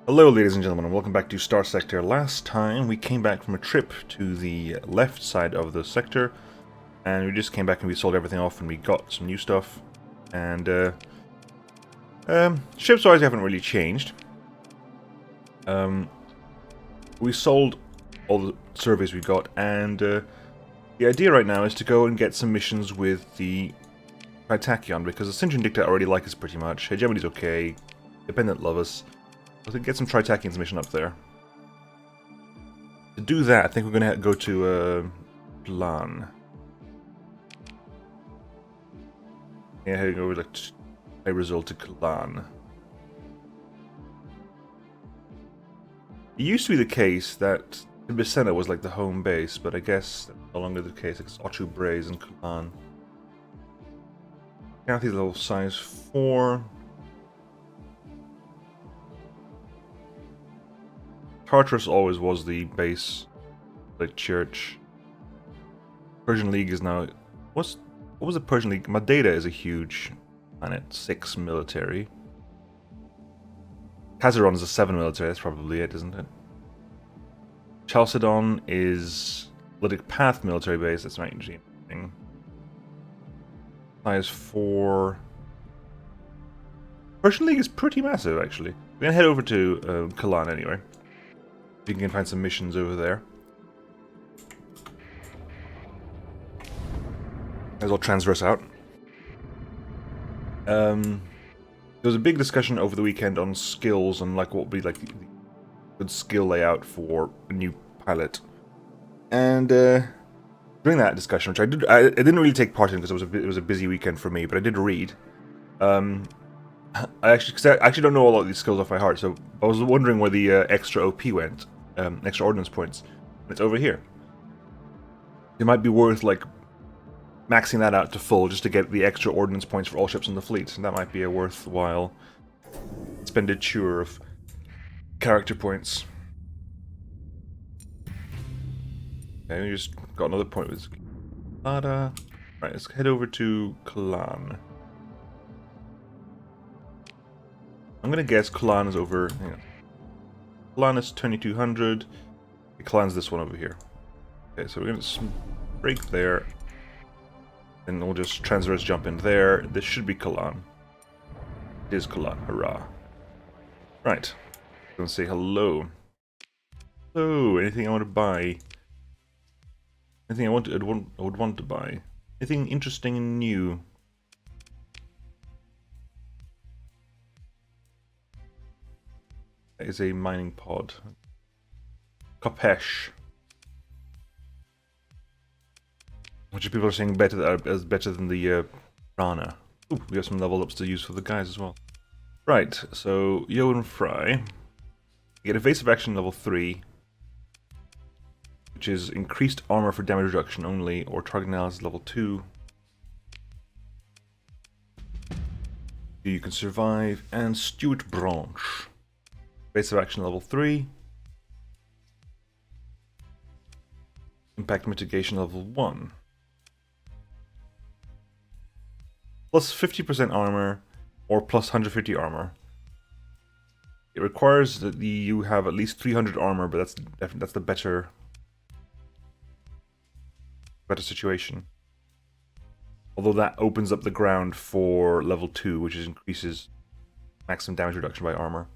Hello ladies and gentlemen and welcome back to Star Sector. Last time we came back from a trip to the left side of the sector and we just came back and we sold everything off and we got some new stuff and ships wise haven't really changed. We sold all the surveys we got and the idea right now is to go and get some missions with the Tritachyon because the Sintian Dictator already like us pretty much, Hegemony's okay, Dependent love us. So to get some Tritachians mission up there. To do that, I think we're going to go to Plan. Yeah, heading over like a result to Kalan. It used to be the case that Tibicena was like the home base, but I guess that's no longer the case. It's Ochu Braze and Kalan. County level size 4. Tartarus always was the base, like church. Persian League is now... What was the Persian League? Madeira is a huge planet, 6 military. Kazaron is a 7 military, that's probably it, isn't it? Chalcedon is Lytic Path military base, that's not usually anything. Size 4. Persian League is pretty massive, actually. We're gonna head over to Kalan anyway. You can find some missions over there. As well transverse out. There was a big discussion over the weekend on skills and like what would be like the good skill layout for a new pilot. And during that discussion, which I didn't really take part in because it was a busy weekend for me, but I did read. I actually don't know a lot of these skills off by heart, so I was wondering where the extra OP went. Extra ordnance points. It's over here. It might be worth like maxing that out to full just to get the extra ordnance points for all ships in the fleet, and that might be a worthwhile expenditure of character points. Okay, we just got another point with Lada. Right, let's head over to Kalan. I'm gonna guess Kalan is over. Hang on. Kalan is 2200. Kalan's this one over here. Okay, so we're going to break there. And we'll just transverse jump in there. This should be Kalan. It is Kalan. Hurrah. Right. I'm going to say hello. Hello. Anything I want to buy? Anything I would want to buy? Anything interesting and new? Is a mining pod. Kopesh. Which people are saying better than the Rana. Ooh, we have some level ups to use for the guys as well. Right, so Yo and Fry. You get evasive action level 3. Which is increased armor for damage reduction only, or target analysis level 2. You can survive, and Stewart Branch. Base of action level 3. Impact mitigation level 1. Plus 50% armor or plus 150 armor. It requires that you have at least 300 armor, but that's the better situation. Although that opens up the ground for level 2, which increases maximum damage reduction by armor.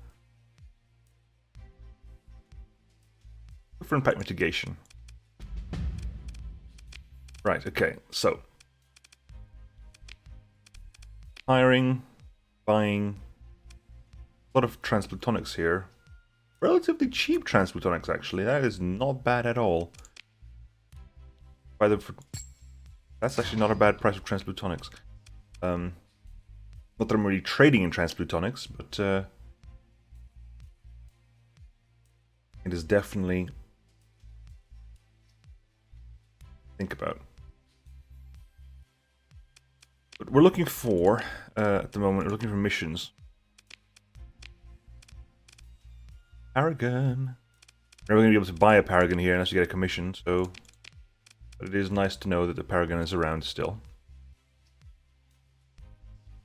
For impact mitigation. Right, okay, so. Hiring, buying. A lot of Transplutonics here. Relatively cheap Transplutonics, actually. That is not bad at all. That's actually not a bad price of Transplutonics. Not that I'm really trading in Transplutonics, but it is definitely think about. But we're looking for, at the moment, we're looking for missions. Paragon. We're never going to be able to buy a Paragon here unless you get a commission, so... But it is nice to know that the Paragon is around still.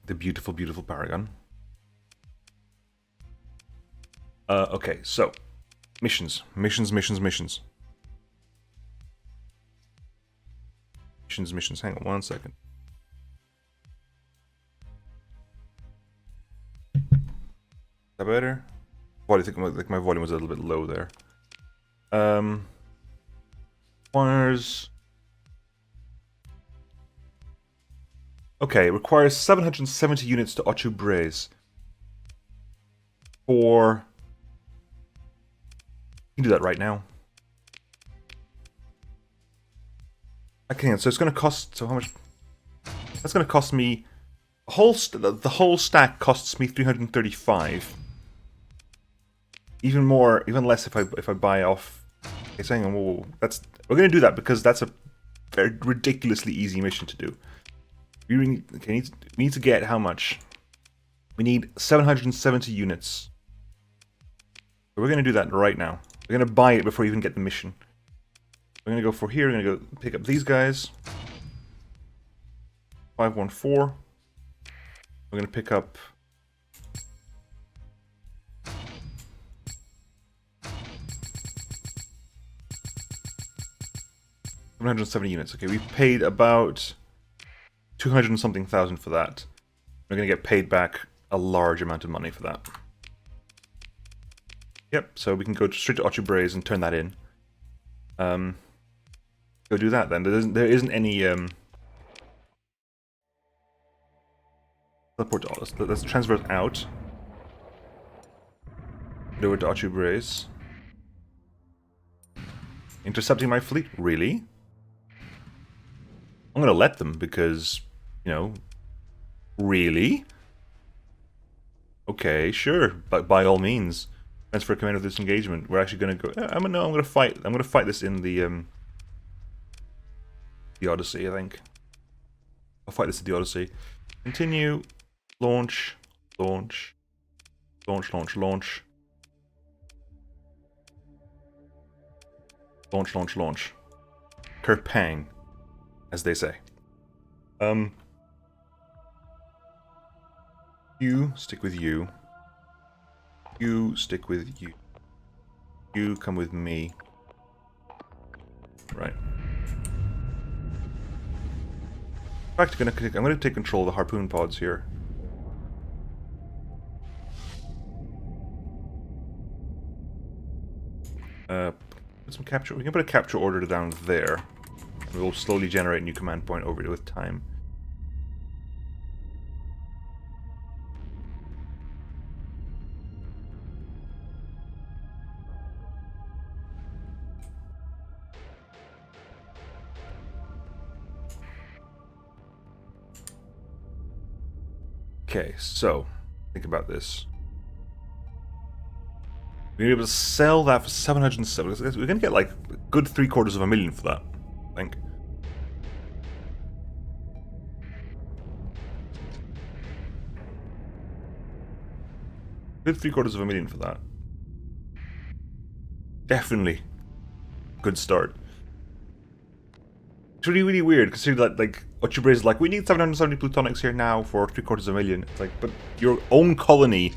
The beautiful, beautiful Paragon. Okay, so missions. Missions. Hang on 1 second. Is that better? I think my volume was a little bit low there. Requires. Okay, it requires 770 units to Ocho Braze. For. You can do that right now. I can. So it's going to cost. So how much? That's going to cost me. The whole stack costs me 335. Even more, even less if I buy off. Okay, saying, whoa, we're going to do that because that's a very ridiculously easy mission to do. We need to get how much? We need 770 units. So we're going to do that right now. We're going to buy it before we even get the mission. We're going to go for here. We're going to go pick up these guys. 514. We're going to pick up. $770 units. Okay, we paid about 200 and something thousand for that. We're going to get paid back a large amount of money for that. Yep, so we can go straight to Ocho Braze and turn that in. Go do that then. There isn't any teleport to all this. Let's transfer it out. Get over to Ocho Braze. Intercepting my fleet? Really? I'm gonna let them because, you know, really? Okay, sure, but by all means, transfer command of this engagement. We're actually gonna go. I'm gonna fight. I'm gonna fight this in the Odyssey. I think I'll fight this in the Odyssey. Continue. Launch. Launch. Launch. Launch. Launch. Launch. Launch. Launch. Kerpang, as they say. You stick with you. You stick with you. You come with me. Right. In fact, I'm gonna take control of the harpoon pods here. Put some capture. We can put a capture order down there. We'll slowly generate a new command point over it with time. Okay, so think about this. We're gonna be able to sell that for 770. We're gonna get like a good $750,000 for that, I think. Good $750,000 for that. Definitely, good start. It's really, really weird considering that like Ocho Braze is like, we need 770 plutonics here now for $750,000. It's like, but your own colony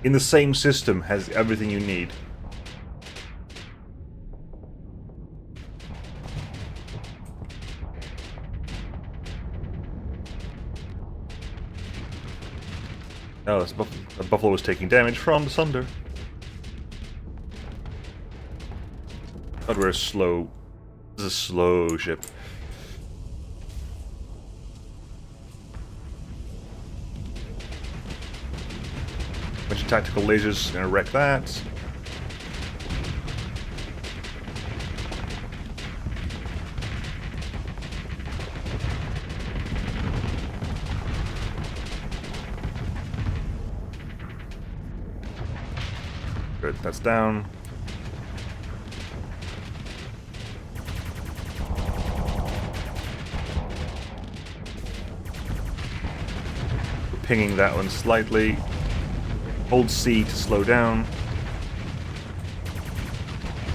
in the same system has everything you need. Oh, this buffalo was taking damage from the thunder. But we're slow. This is a slow ship. Bunch of tactical lasers gonna wreck that. Good, that's down. We're pinging that one slightly. Hold C to slow down.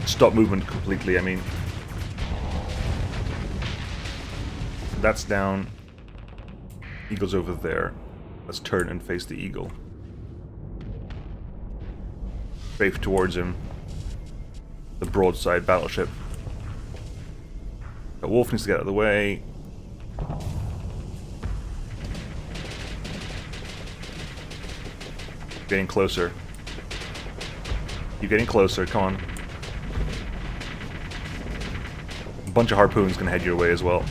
Stop movement completely, I mean. That's down. Eagle's over there. Let's turn and face the eagle. strafe towards him. The broadside battleship. But Wolf needs to get out of the way. Getting closer. You're getting closer, come on. A bunch of harpoons gonna head your way as well.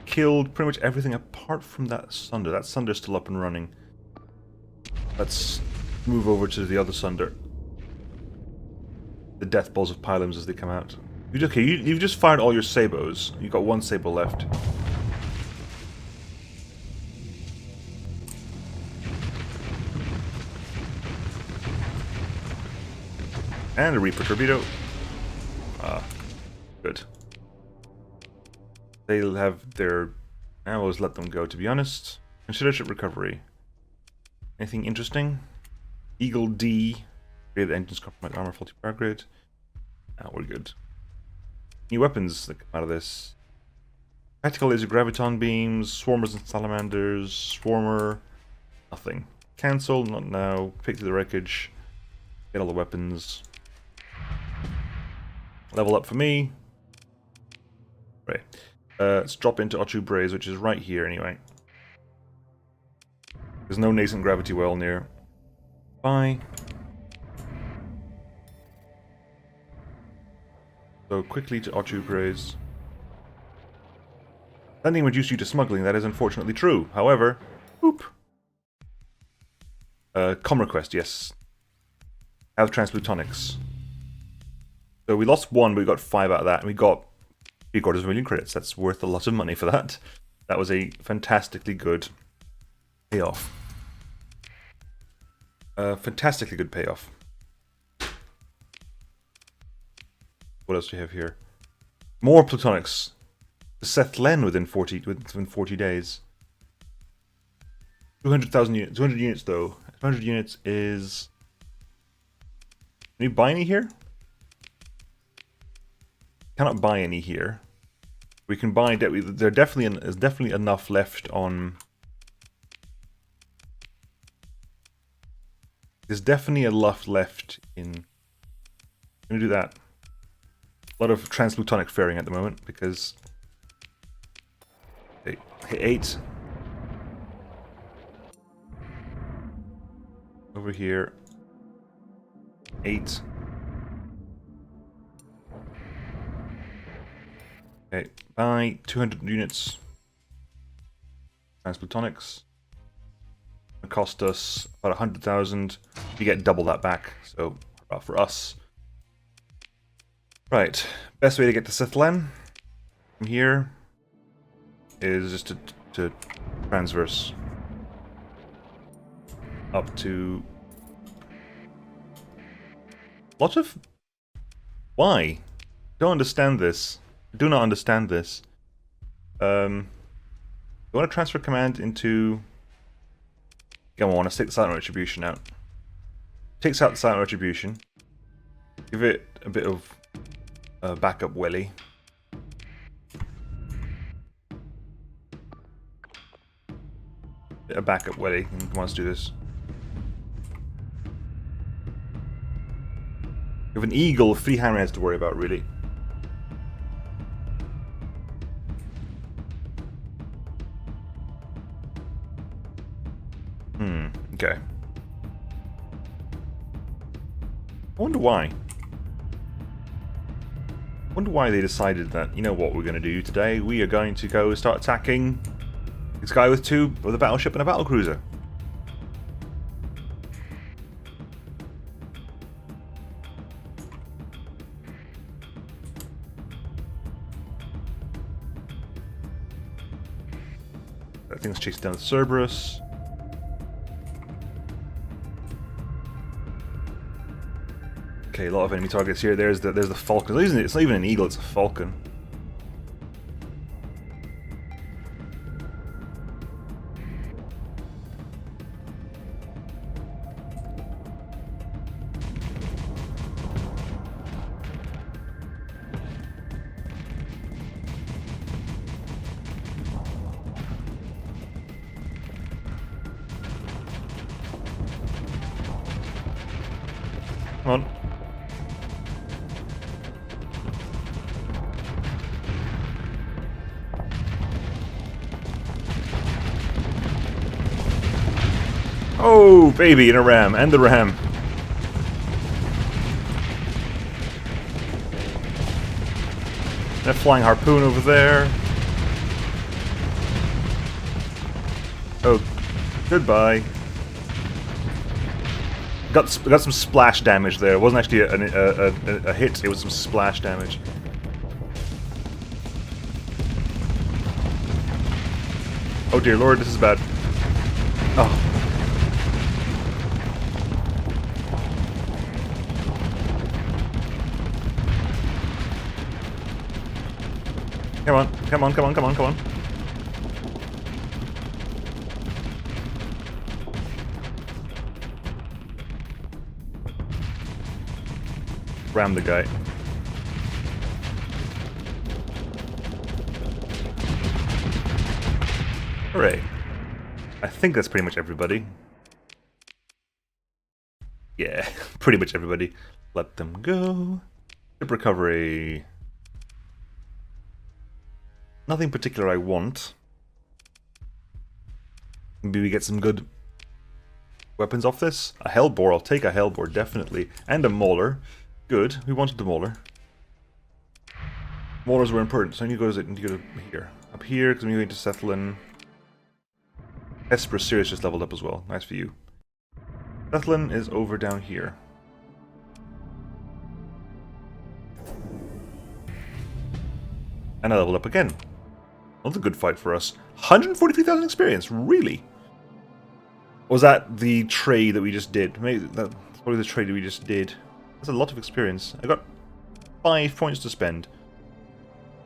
Killed pretty much everything apart from that Sunder. That Sunder's still up and running. Let's move over to the other Sunder. The death balls of Pyloms as they come out. Okay, you've just fired all your sabos. You've got one sabo left. And a Reaper torpedo. Ah, good. They'll have their... I always let them go, to be honest. Consider ship recovery. Anything interesting? Eagle D. The engines compromise armor, faulty power grid. Ah, we're good. New weapons that come out of this. Tactical laser graviton beams, swarmers and salamanders, swarmer, nothing. Cancel, not now. Pick through the wreckage. Get all the weapons. Level up for me. Right. Let's drop into Ochu Braze, which is right here anyway. There's no nascent gravity well near. Bye. So quickly to Ochu Braze. Sending reduced you to smuggling, that is unfortunately true. However, whoop. Com request, yes. Have Transplutonics. So we lost one, but we got 5 out of that, and we got 750,000 credits. That's worth a lot of money for that. That was a fantastically good payoff. Fantastically good payoff. What else do we have here? More Plutonics. Seth Len within 40 days. 200,000 units. 200 units though. 200 units is. Can you buy any here? Cannot buy any here. We can buy. There's definitely enough left on. There's definitely enough left in. I'm gonna do that. A lot of Transplutonic fairing at the moment because. Hit 8. Over here. 8. Okay, buy 200 units. Transplutonics. It cost us about 100,000. You get double that back, so for us. Right, best way to get to Sithlen from here is just to transverse up to. Lots of. Why? Don't understand this. Do not understand this. You want to transfer command into. Come on, let's take the silent retribution out. Takes out the silent retribution. Give it a bit of backup welly. A backup welly. Come on, let's do this. You have an eagle, 3 hammerheads to worry about, really. Okay. I wonder why. I wonder why they decided that, you know what we're going to do today? We are going to go start attacking this guy with a battleship and a battlecruiser. That thing's chasing down the Cerberus. Okay, a lot of enemy targets here. There's the Falcon. It's not even an eagle, it's a Falcon. Come on. Oh, baby, and a ram, and the ram. That flying harpoon over there. Oh, goodbye. Got some splash damage there. It wasn't actually a hit, it was some splash damage. Oh dear lord, this is bad. Oh. Come on, come on, come on, come on, come on. Ram the guy. Hooray. I think that's pretty much everybody. Yeah, pretty much everybody. Let them go. Ship recovery. Nothing particular I want. Maybe we get some good weapons off this. A hellbore, I'll take a hellbore, definitely. And a mauler. Good, we wanted the mauler. Maulers were important, so I need to go here. Up here, because I'm going to settle in. Hesperus Sirius just leveled up as well. Nice for you. Settlin is over down here. And I leveled up again. Another good fight for us. 143,000 experience, really? Or was that the trade that we just did? Maybe that's probably the trade that we just did. That's a lot of experience. I got 5 points to spend.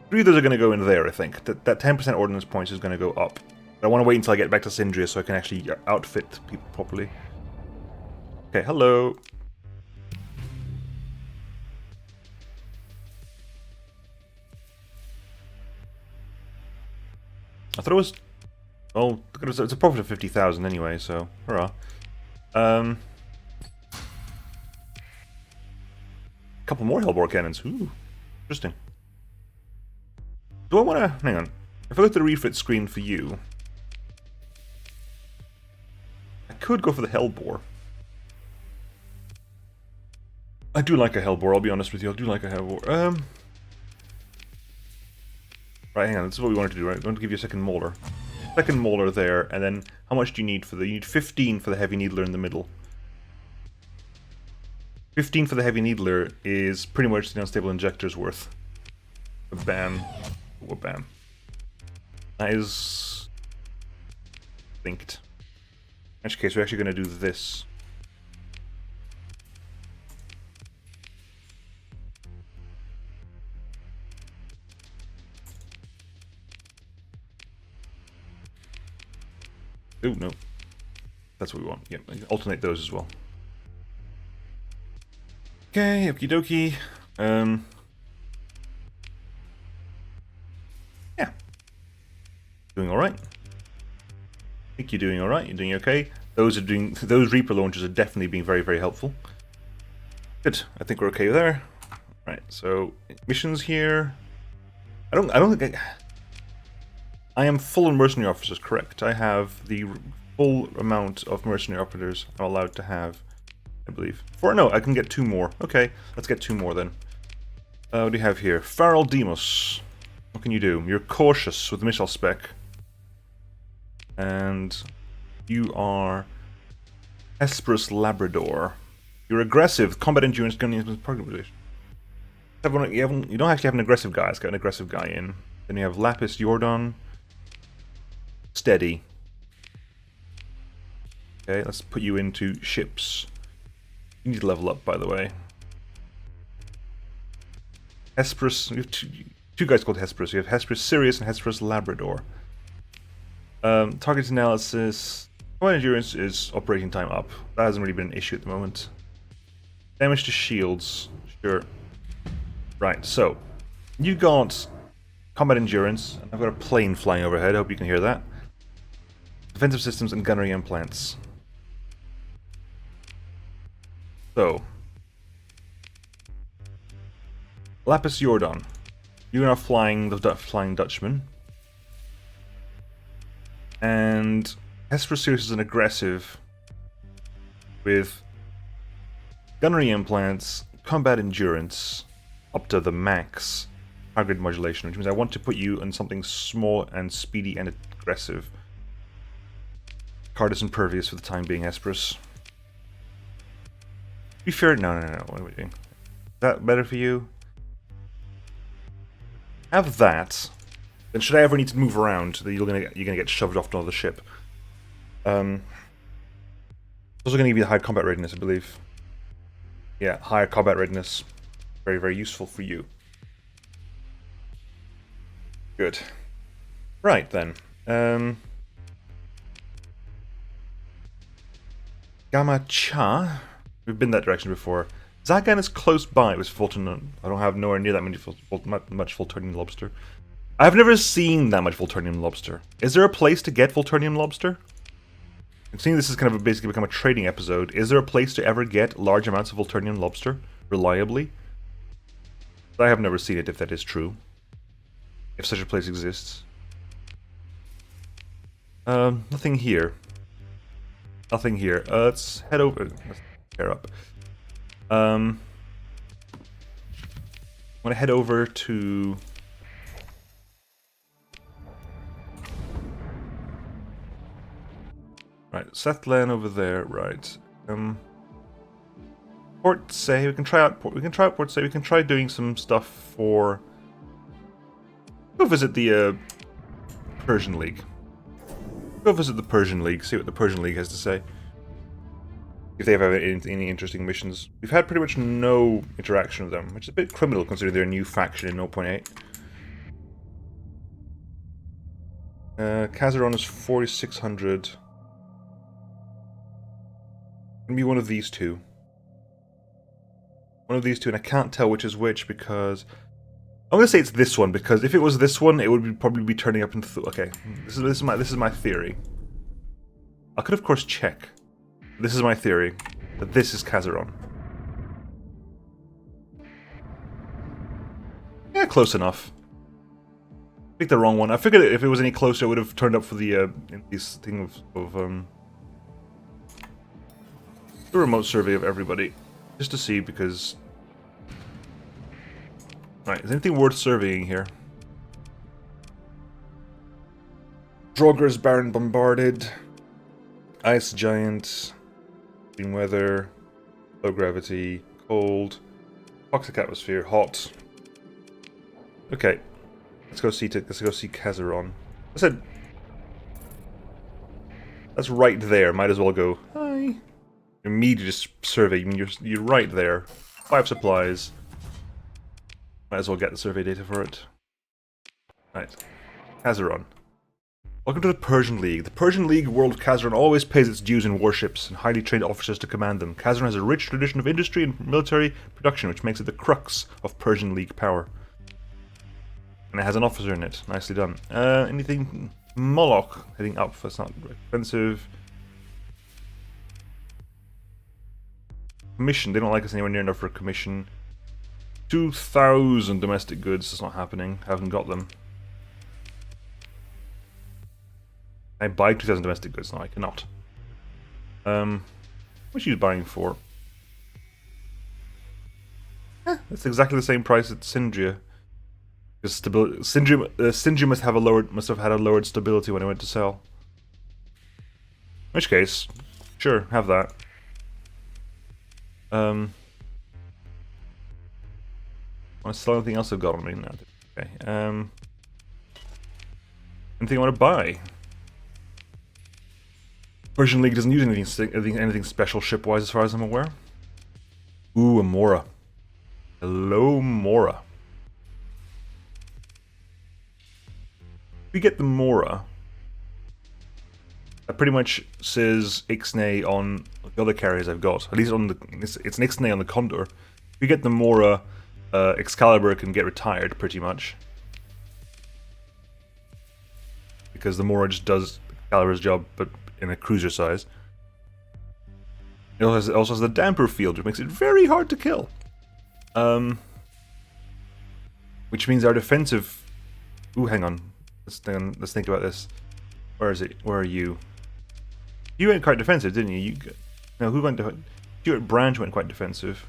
3 of those are going to go in there, I think. That 10% ordnance points is going to go up. But I want to wait until I get back to Sindria so I can actually outfit people properly. Okay, hello. I thought it was... Well, it's a profit of 50,000 anyway, so hurrah. Couple more Hellbore cannons. Ooh, interesting. Do I want to... Hang on. If I go to the refit screen for you... I could go for the Hellbore. I do like a Hellbore, I'll be honest with you. I do like a Hellbore. Right, hang on. This is what we wanted to do, right? We want to give you a second Mauler. Second Mauler there, and then how much do you need for the... You need 15 for the Heavy Needler in the middle. 15 for the Heavy Needler is pretty much the Unstable Injector's worth. Bam. Oh, bam. That is... Thinked. In which case, we're actually going to do this. Oh, no. That's what we want. Yeah, alternate those as well. Okay, okie dokie. Yeah. Doing alright. I think you're doing alright, you're doing okay. Those Reaper launchers are definitely being very, very helpful. Good. I think we're okay there. Right, so missions here. I don't think I am full on mercenary officers, correct. I have the full amount of mercenary operators I'm allowed to have, I believe. No, I can get 2 more. Okay, let's get 2 more then. What do you have here? Farrell Demos. What can you do? You're cautious with the missile spec. And you are Hesperus Labrador. You're aggressive. Combat endurance, gunning, program position. You don't actually have an aggressive guy. Let's get an aggressive guy in. Then you have Lapis Jordan. Steady. Okay, let's put you into ships. You need to level up, by the way. Hesperus. We have two guys called Hesperus. You have Hesperus Sirius and Hesperus Labrador. Target analysis. Combat endurance is operating time up. That hasn't really been an issue at the moment. Damage to shields. Sure. Right, so. You got combat endurance. I've got a plane flying overhead. I hope you can hear that. Defensive systems and gunnery implants. So, Lapis Jordan. You're now flying the Flying Dutchman. And Hesperus is an aggressive with gunnery implants, combat endurance up to the max, target modulation, which means I want to put you on something small and speedy and aggressive. Card is impervious for the time being, Hesperus. Be fair, no. What are we doing? Is that better for you? Have that. Then should I ever need to move around, you're gonna get shoved off to another ship. Also gonna give you the high combat readiness, I believe. Yeah, higher combat readiness. Very, very useful for you. Good. Right then. Gamma Cha. We've been that direction before. Zagan is close by with Fulton. I don't have nowhere near that much Fultonian lobster. I've never seen that much Fultonian lobster. Is there a place to get Fultonian lobster? I'm seeing this is kind of basically become a trading episode. Is there a place to ever get large amounts of Fultonian lobster reliably? I have never seen it, if that is true. If such a place exists. Nothing here. Nothing here. Let's head over. Let's pair up. I'm gonna head over to. Right, Setlan over there. Right. Port Say. We can try out Port Say. We can try doing some stuff for. Go visit the Persian League. Go visit the Persian League. See what the Persian League has to say. If they have any interesting missions. We've had pretty much no interaction with them, which is a bit criminal considering they're a new faction in 0.8. Kazaron is 4,600. Gonna be one of these two. One of these two, and I can't tell which is which because I'm gonna say it's this one because if it was this one, it would probably be turning up into. Okay, this is my theory. I could of course check. This is my theory that this is Kazaron. Yeah, close enough. Picked the wrong one. I figured if it was any closer, it would have turned up for the this thing of the remote survey of everybody, just to see because. Right, is anything worth surveying here? Droger's Baron bombarded. Ice giant. Extreme weather. Low gravity. Cold. Toxic atmosphere. Hot. Okay. Let's go see Kazaron. I said that's right there. Might as well go. Hi. Immediately just survey. I mean, you're right there. 5 supplies. Might as well get the survey data for it. Right. Kazaron. Welcome to the Persian League. The Persian League world of Kazaron always pays its dues in warships and highly trained officers to command them. Kazaron has a rich tradition of industry and military production, which makes it the crux of Persian League power. And it has an officer in it. Nicely done. Anything? Moloch heading up. That's not expensive. Commission. They don't like us anywhere near enough for a commission. 2,000 domestic goods. That's not happening. Haven't got them. I buy 2,000 domestic goods? No, I cannot. What are you buying for? It's exactly the same price at Sindria. Because Sindria must have had a lowered stability when I went to sell. In which case, sure, have that. Want to sell anything else I've got on me? No. Okay. Anything I want to buy? Persian League doesn't use anything special ship-wise as far as I'm aware. Ooh, a Mora. Hello, Mora. We get the Mora. That pretty much says Ixnay on the other carriers I've got. At least on the it's an Ixnay on the Condor. If we get the Mora, Excalibur can get retired pretty much. Because the Mora just does Excalibur's job, but in a cruiser size. It also has the damper field, which makes it very hard to kill. which means our defensive... Ooh, hang on. Let's think about this. Where is it? Where are you? You went quite defensive, didn't you? No, who went defensive? Stuart Branch went quite defensive.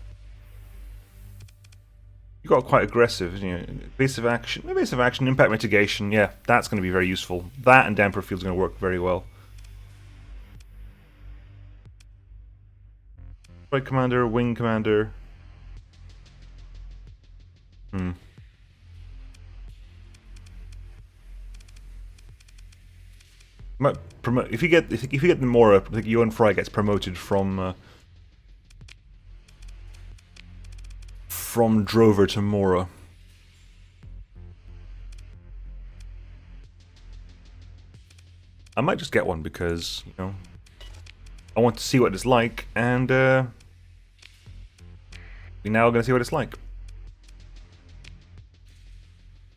You got quite aggressive, you know. Evasive action, impact mitigation. Yeah, that's going to be very useful. That and damper field's going to work very well. Strike commander, wing commander. Might promote if you get the Mora. I think Johan Fry gets promoted from Drover to Mora. I might just get one because, you know, I want to see what it's like, and we're now going to see what it's like.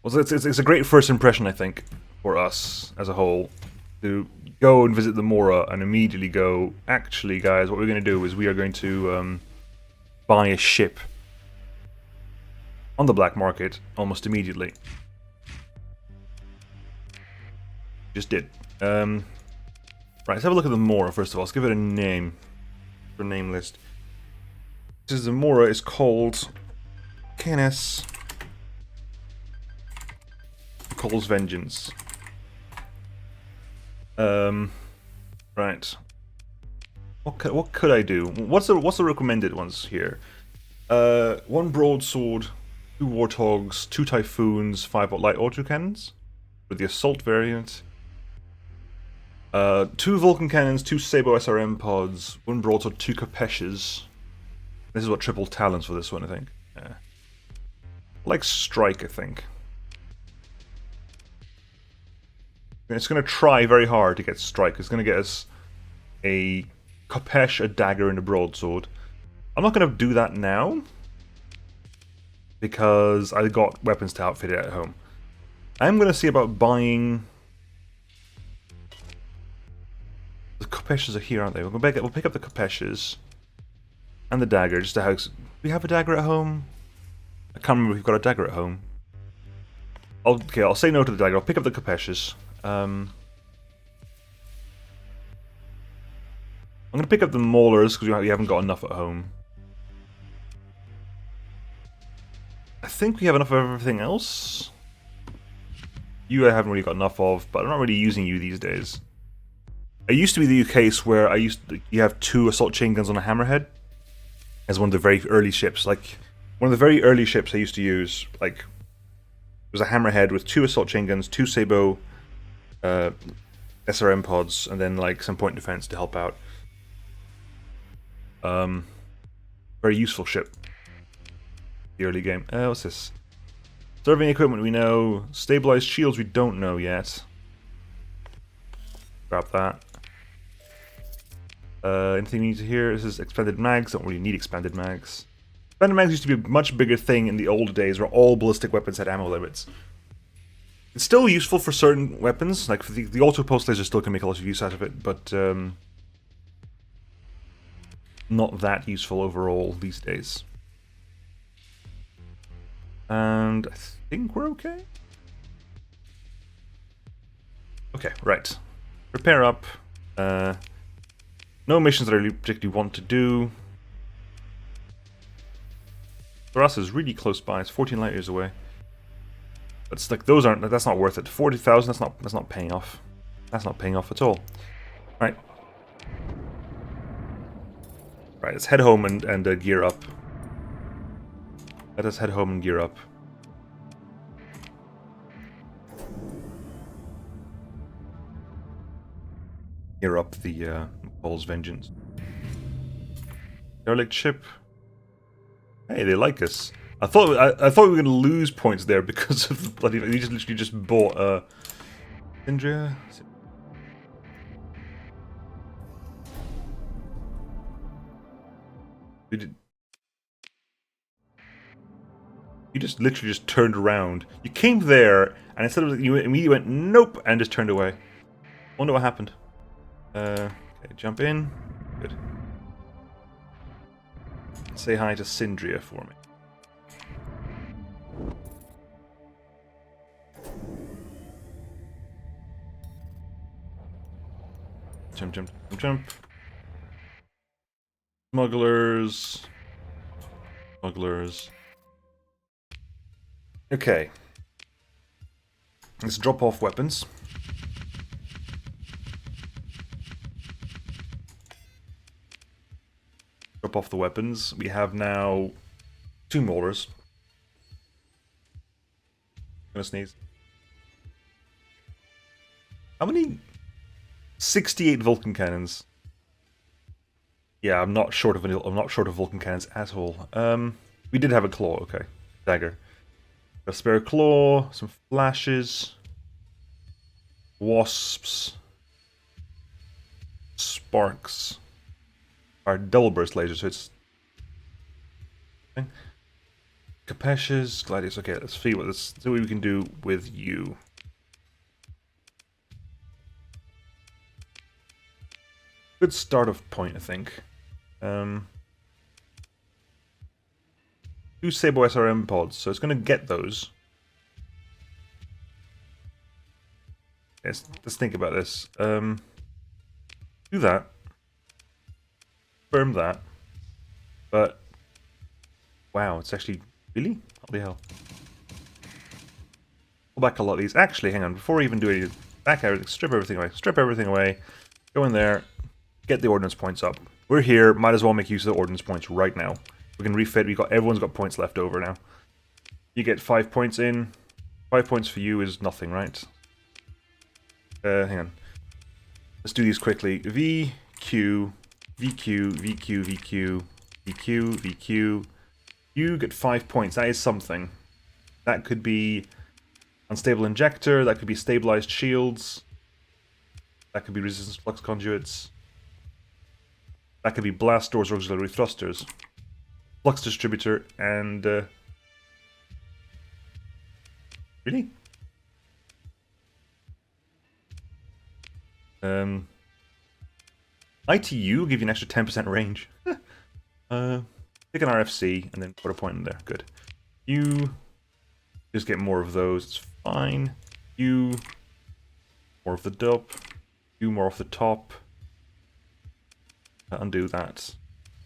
Well, it's a great first impression, I think, for us as a whole, to go and visit the Mora and immediately go, actually, guys, what we're going to do is we are going to buy a ship on the black market almost immediately. Just did. Right, let's have a look at the Mora first of all. Let's give it a name. For a name list. This is the Mora is called KNS Cole's Vengeance. Right. What could I do? What's the recommended ones here? 1 broadsword, 2 warthogs, 2 typhoons, 5 light autocannons with the assault variant. 2 Vulcan cannons, 2 Sabo SRM pods, 1 broadsword, 2 Capeshes. This is what triple talents for this one, I think. Yeah. Like strike, I think. It's going to try very hard to get strike. It's going to get us a Capesh, a dagger, and a broadsword. I'm not going to do that now because I got weapons to outfit it at home. I'm going to see about buying. The Capeshes are here, aren't they? We'll pick up the Capeshes and the dagger. Just a house. Do we have a dagger at home? I can't remember if we've got a dagger at home. Okay, I'll say no to the dagger. I'll pick up the Capeshes. I'm going to pick up the Maulers because we haven't got enough at home. I think we have enough of everything else. You I haven't really got enough of, but I'm not really using you these days. It used to be the case where you have 2 assault chain guns on a hammerhead as one of the very early ships. Like one of the very early ships I used to use, like, was a hammerhead with 2 assault chain guns, 2 Sabo SRM pods, and then like some point defense to help out. Very useful ship. The early game. What's this? Serving equipment we know. Stabilized shields we don't know yet. Grab that. Anything we need to hear? This is expanded mags. Don't really need expanded mags. Expanded mags used to be a much bigger thing in the old days where all ballistic weapons had ammo limits. It's still useful for certain weapons, like for the auto post laser still can make a lot of use out of it, but not that useful overall these days. And I think we're okay. Okay, right. Repair up. No missions that I really particularly want to do. For us is really close by. It's 14 light years away. But it's like those aren't. That's not worth it. 40,000. That's not paying off. That's not paying off at all. Right. Right. Let's head home and gear up. Let us head home and gear up. Gear up the Paul's Vengeance. Derelict ship. Hey, they like us. I thought we were going to lose points there because of the bloody. We just literally just bought Indria. We did. You just literally just turned around. You came there, and instead of you immediately went nope and just turned away. Wonder what happened. Okay, jump in. Good. Say hi to Sindria for me. Jump. Smugglers. Okay. Let's drop off weapons. Drop off the weapons. We have now 2 mortars. I'm gonna sneeze. How many? 68 Vulcan cannons. Yeah, I'm not short of Vulcan cannons at all. We did have a claw, okay. Dagger. A spare claw, some flashes, wasps, sparks. Our double burst laser, so it's Capeshes, gladius. Okay, let's see what we can do with you. Good start of point, I think. 2 Sabo SRM pods, so it's going to get those. Let's think about this. Do that. Confirm that. But wow, it's actually really? Holy hell. Pull back a lot of these. Actually, hang on, before we even do anything, back everything, strip everything away. Go in there. Get the ordnance points up. We're here, might as well make use of the ordnance points right now. We can refit, everyone's got points left over now. You get 5 points in. 5 points for you is nothing, right? Hang on. Let's do these quickly. VQ, VQ, VQ, VQ, VQ, VQ. You get 5 points, that is something. That could be unstable injector, that could be stabilized shields. That could be resistance flux conduits. That could be blast doors or auxiliary thrusters. Flux distributor and... Really? ITU will give you an extra 10% range. Pick an RFC and then put a point in there. Good. You just get more of those. It's fine. You more of the dope. You more off the top. Undo that.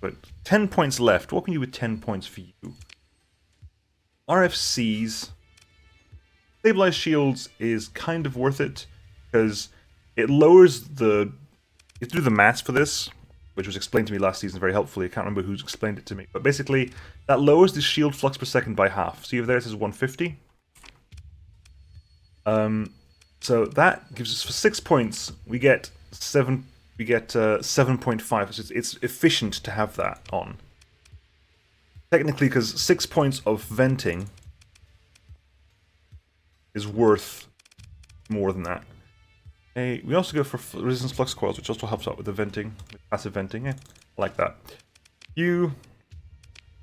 But 10 points left. What can you do with 10 points for you? RFCs. Stabilized shields is kind of worth it because it lowers the... You have to do the maths for this, which was explained to me last season very helpfully. I can't remember who's explained it to me. But basically, that lowers the shield flux per second by half. See over there it says 150? So that gives us, for 6 points, we get 7... We get 7.5, so it's efficient to have that on. Technically, because 6 points of venting is worth more than that. Okay, we also go for resistance flux coils, which also helps out with the venting, with passive venting. I like that. You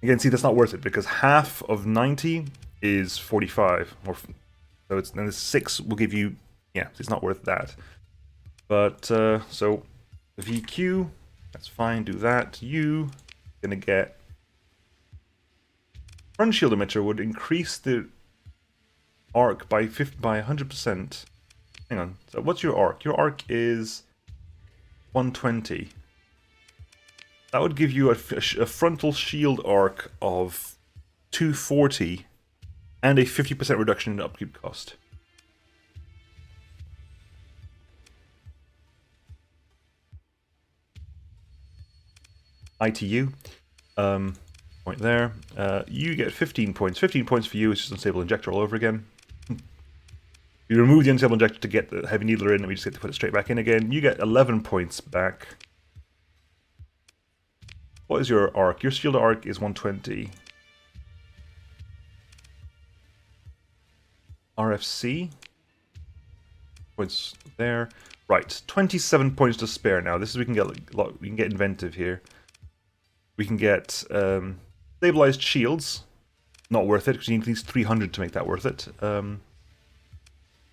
again see that's not worth it because half of 90 is 45, or so it's then the 6 will give you it's not worth that. But so. VQ, that's fine, do that. You gonna get front shield emitter would increase the arc by 100%. Hang on. So what's your arc? Your arc is 120. That would give you a frontal shield arc of 240 and a 50% reduction in the upkeep cost. ITU, point there. You get 15 points. 15 points for you is just unstable injector all over again. You remove the unstable injector to get the heavy needler in, and we just get to put it straight back in again. You get 11 points back. What is your arc? Your shield arc is 120. RFC. Points there. Right, 27 points to spare now. This is we can get inventive here. We can get stabilized shields. Not worth it, because you need at least 300 to make that worth it.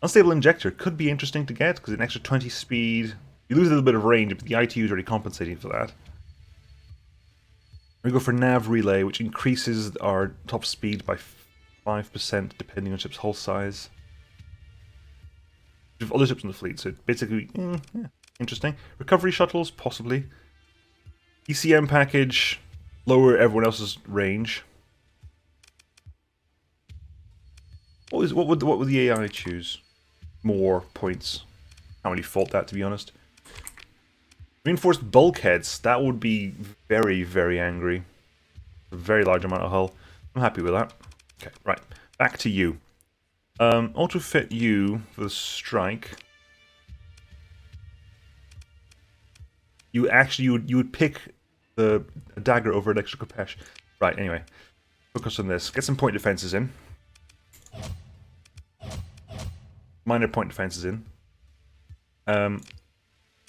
Unstable injector could be interesting to get, because an extra 20 speed. You lose a little bit of range, but the ITU is already compensating for that. We go for nav relay, which increases our top speed by 5%, depending on ship's hull size. We have other ships in the fleet, so basically, Interesting. Recovery shuttles, possibly. ECM package, lower everyone else's range. What would the AI choose? More points. Can't really fault that, to be honest. Reinforced bulkheads. That would be very, very angry. A very large amount of hull. I'm happy with that. Okay, right. Back to you. Auto fit you for the strike. You would pick the dagger over an extra Kopesh. Right, anyway. Focus on this. Get some point defenses in. Minor point defenses in.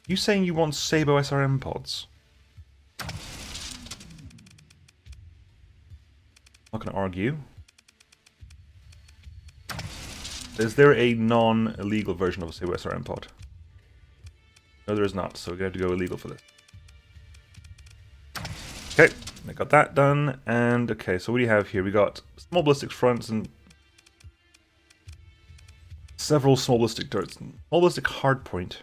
You saying you want Sabo SRM pods? Not going to argue. Is there a non-illegal version of a Sabo SRM pod? No, there is not, so we're going to have to go illegal for this. Okay, I got that done, and okay, so what do you have here? We got small ballistic fronts and several small ballistic turrets. Small ballistic hardpoint.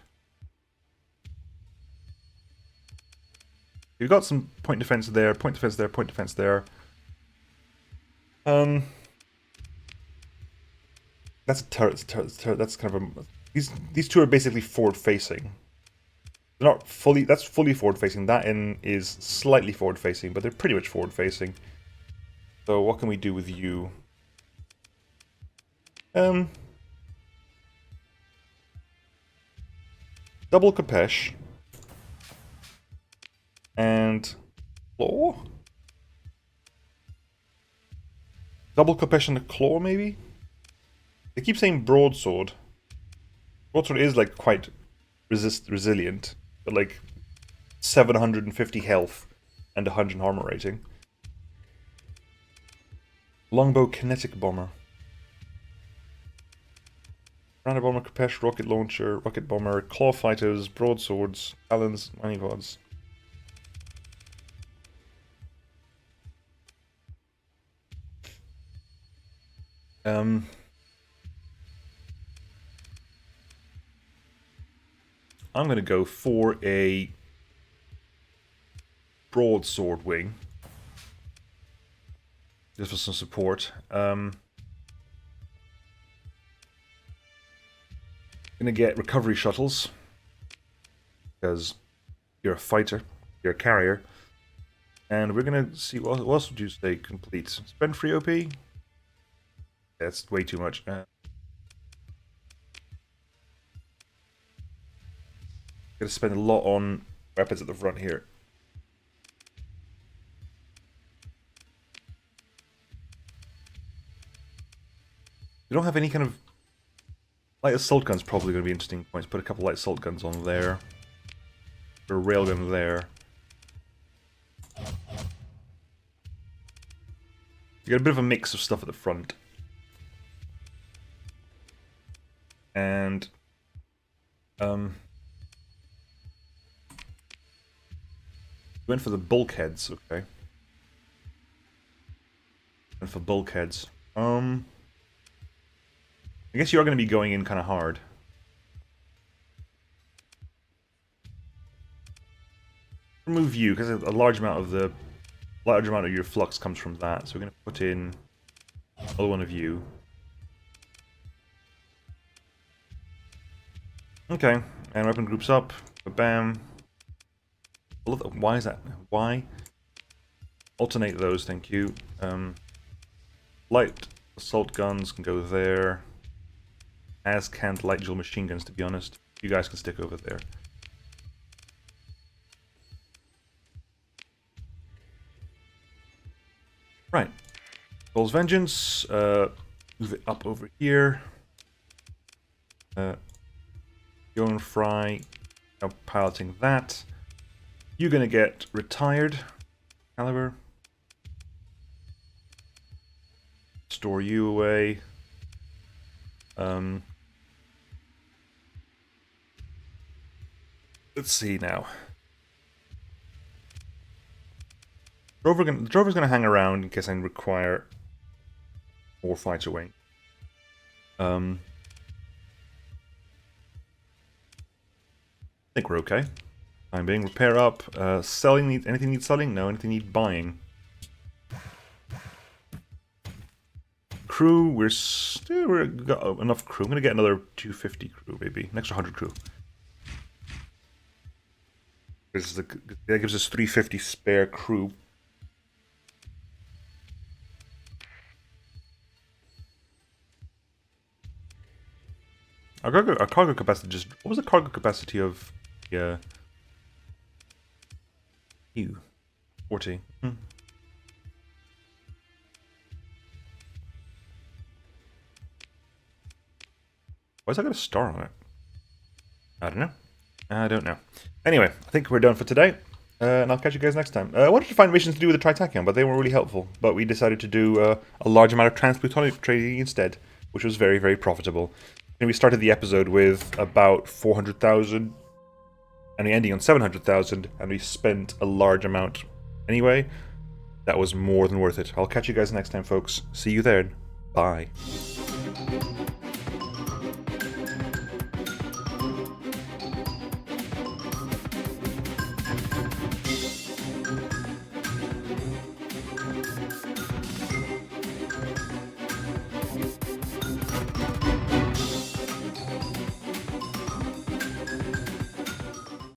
You've got some point defense there, point defense there, point defense there. That's a turret, that's kind of a... These two are basically forward-facing. They're not fully... That's fully forward-facing. That in is slightly forward-facing, but they're pretty much forward-facing. So what can we do with you? Double Kopesh. And... Claw? Double Kopesh and a Claw, maybe? They keep saying broadsword. Broadsword is like quite resilient, but like 750 health and 100 armor rating. Longbow kinetic bomber. Granite bomber, Kopesh, rocket launcher, rocket bomber, claw fighters, broadswords, talons, manipods. I'm going to go for a broadsword wing. Just for some support. Going to get recovery shuttles. Because you're a fighter. You're a carrier. And we're going to see what else would you say complete. Spend free OP? That's way too much. Gonna spend a lot on weapons at the front here. You don't have any kind of... Light assault guns probably going to be interesting points. Put a couple light assault guns on there. Put a railgun there. You got a bit of a mix of stuff at the front. And... went for the bulkheads, okay. Went for bulkheads. I guess you are going to be going in kind of hard. Remove you, because a large amount of your flux comes from that. So we're going to put in another one of you. Okay, and weapon groups up. Bam. Why is that? Why? Alternate those, thank you. Light assault guns can go there. As can light dual machine guns, to be honest. You guys can stick over there. Right. Bull's Vengeance. Move it up over here. Going Fry. Now piloting that. You're gonna get retired. Caliber. Store you away. Let's see now. The Drover's gonna hang around in case I require more fighter wing. think we're okay. Time being, repair up. Selling, anything need selling? No, anything need buying? Crew, we've got enough crew. I'm gonna get another 250 crew, maybe. An extra 100 crew. That gives us 350 spare crew. Our cargo capacity just... What was the cargo capacity of... Yeah... 40. Why's that got a star on it? I don't know. Anyway, I think we're done for today. And I'll catch you guys next time. I wanted to find missions to do with the Tritachyon, but they weren't really helpful. But we decided to do a large amount of Transplutonic trading instead, which was very, very profitable. And we started the episode with about 400,000, and the ending on 700,000, and we spent a large amount anyway. That was more than worth it. I'll catch you guys next time, folks. See you then. Bye.